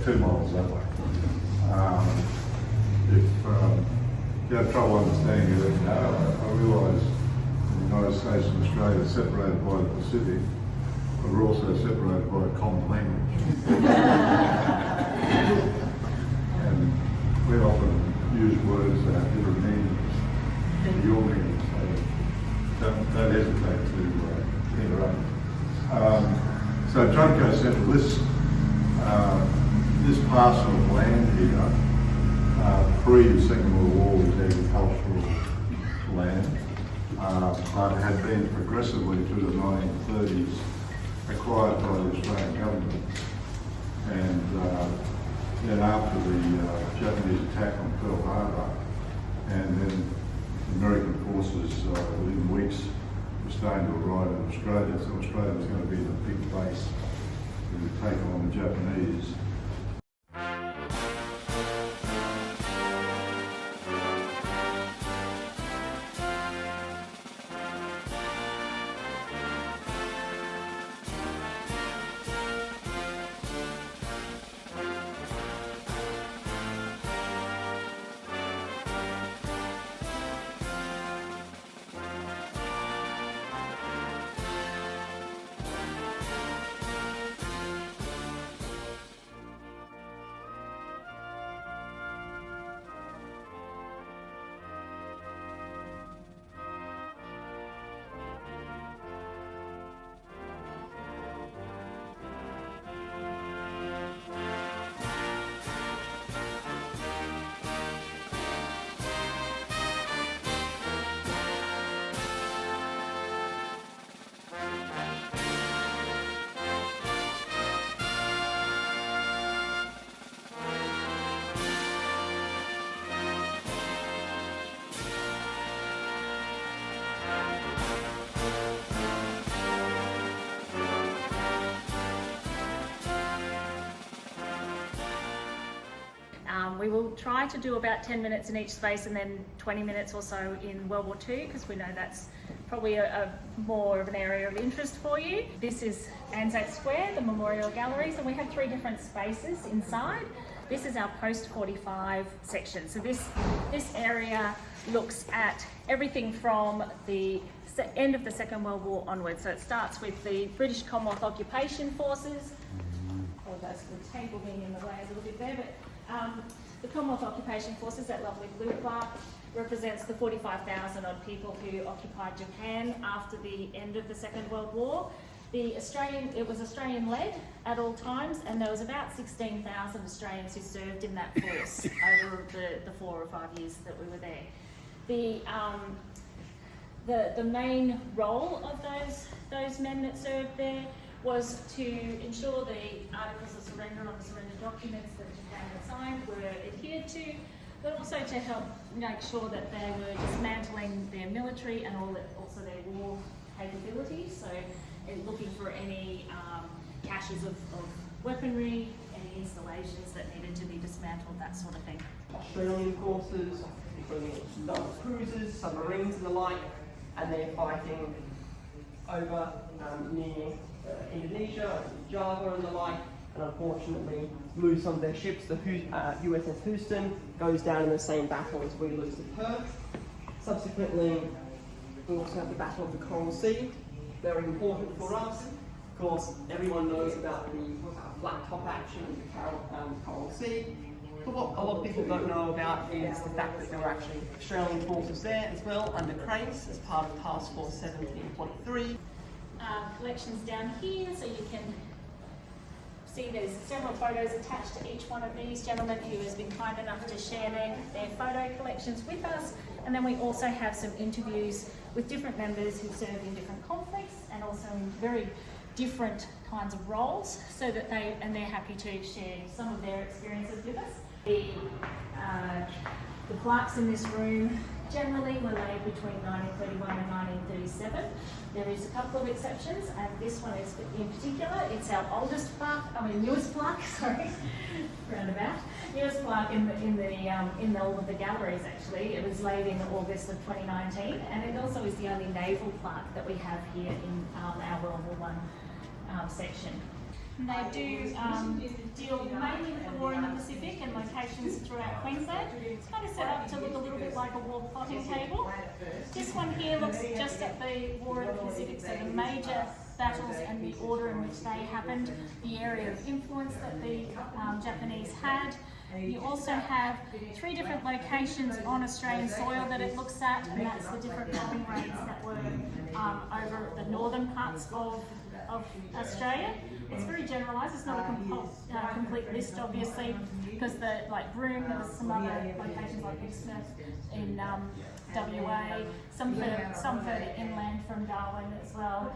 2 miles that way. If you have trouble understanding it, I realise the United States and Australia are separated by the Pacific, but we're also separated by a common language. And we often use words that have different meanings to your meaning, so don't hesitate to interrupt. So Junco Central, this parcel of land here, pre the Second World War was agricultural land, but had been progressively through the 1930s acquired by the Australian government. And then after the Japanese attack on Pearl Harbor, and then the American forces within weeks were starting to arrive in Australia, so Australia was going to be the big base to take on the Japanese. We will try to do about 10 minutes in each space and then 20 minutes or so in World War II, because we know that's probably a more of an area of interest for you. This is Anzac Square, the Memorial Galleries, and we have 3 different spaces inside. This is our post-45 section. So this area looks at everything from the end of the Second World War onwards. So it starts with the British Commonwealth Occupation Forces. Apologise for the table being in the way a little bit there, but the Commonwealth Occupation Forces, that lovely blue plaque, represents the 45,000 odd people who occupied Japan after the end of the Second World War. It was Australian-led at all times, and there was about 16,000 Australians who served in that force over the 4 or 5 years that we were there. The main role of those men that served there was to ensure the articles of surrender on the surrender documents that Japan had signed were adhered to, but also to help make sure that they were dismantling their military and also their war capabilities. So looking for any caches of weaponry, any installations that needed to be dismantled, that sort of thing. Australian forces, including cruisers, submarines and the like, and they're fighting over near Indonesia, Java and the like, and unfortunately lose some of their ships. The USS Houston goes down in the same battle as we lose the Perth. Subsequently, we also have the Battle of the Coral Sea, very important for us. Of course, everyone knows about the flat top action of the Coral Sea. But what a lot of people don't know about is the fact that there were actually Australian forces there as well under Crace as part of Task Force 17.3. Collections down here, so you can see there's several photos attached to each one of these gentlemen who has been kind enough to share their photo collections with us. And then we also have some interviews with different members who served in different conflicts and also in very different kinds of roles, so that they're happy to share some of their experiences with us. The plaques in this room generally were laid between 1931 and 1937. There is a couple of exceptions, and this one is in particular. It's our newest plaque, sorry, roundabout. Newest plaque in all of the galleries actually. It was laid in August of 2019, and it also is the only naval plaque that we have here in our World War I section. And they do deal mainly with the war in the Pacific and locations throughout Queensland. It's kind of set up to look a little bit like a war plotting table. This one here looks just at the war in the Pacific, so the major battles and the order in which they happened, the area of influence that the Japanese had. You also have 3 different locations on Australian soil that it looks at, and that's the different bombing raids that were over the northern parts of Australia. It's very generalised. It's not a complete list, obviously, because like Broome, there was some other locations like Exmouth in WA, some further inland from Darwin as well.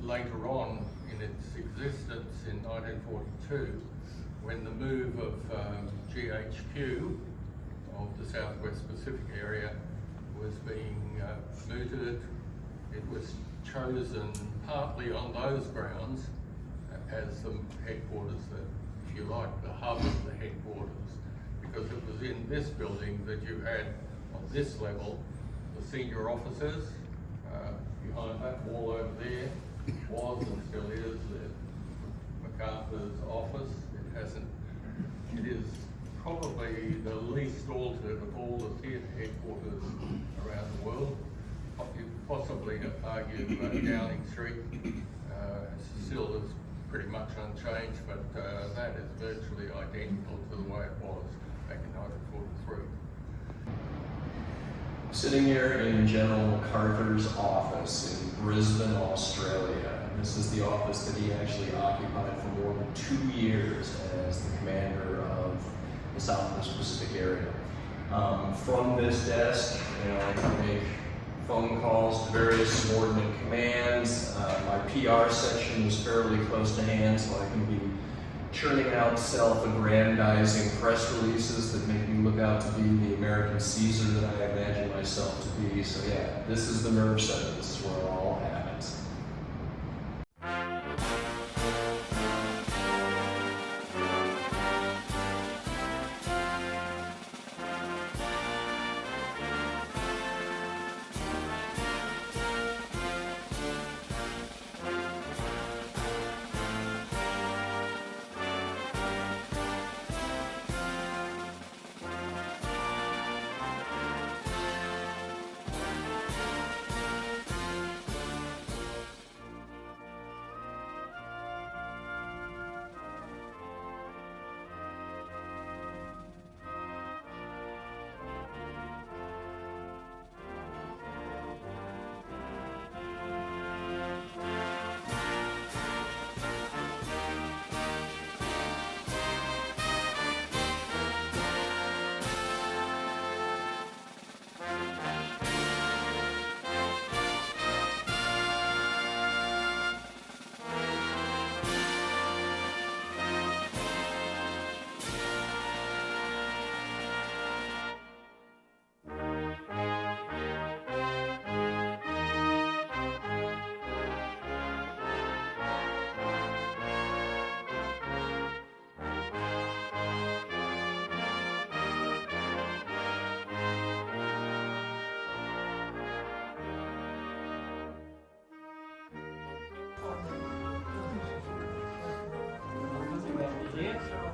Later on in its existence in 1942, when the move of GHQ of the Southwest Pacific area was being mooted, it was chosen partly on those grounds as the headquarters, if you like, the hub of the headquarters, because it was in this building that you had, on this level, the senior officers. Behind that wall over there was and still is MacArthur's office. It is probably the least altered of all the theatre headquarters around the world. You could possibly argue Downing Street still is pretty much unchanged, but that is virtually identical to the way it was back in 1943. Sitting here in General MacArthur's office in Brisbane, Australia. This is the office that he actually occupied for more than 2 years as the commander of the Southwest Pacific area. From this desk, I can make phone calls to various subordinate commands. My PR section is fairly close to hand, so I can be churning out self-aggrandizing press releases that make me look out to be the American Caesar that I imagine myself to be. So yeah, this is the nerve center. This is where it all happens. here.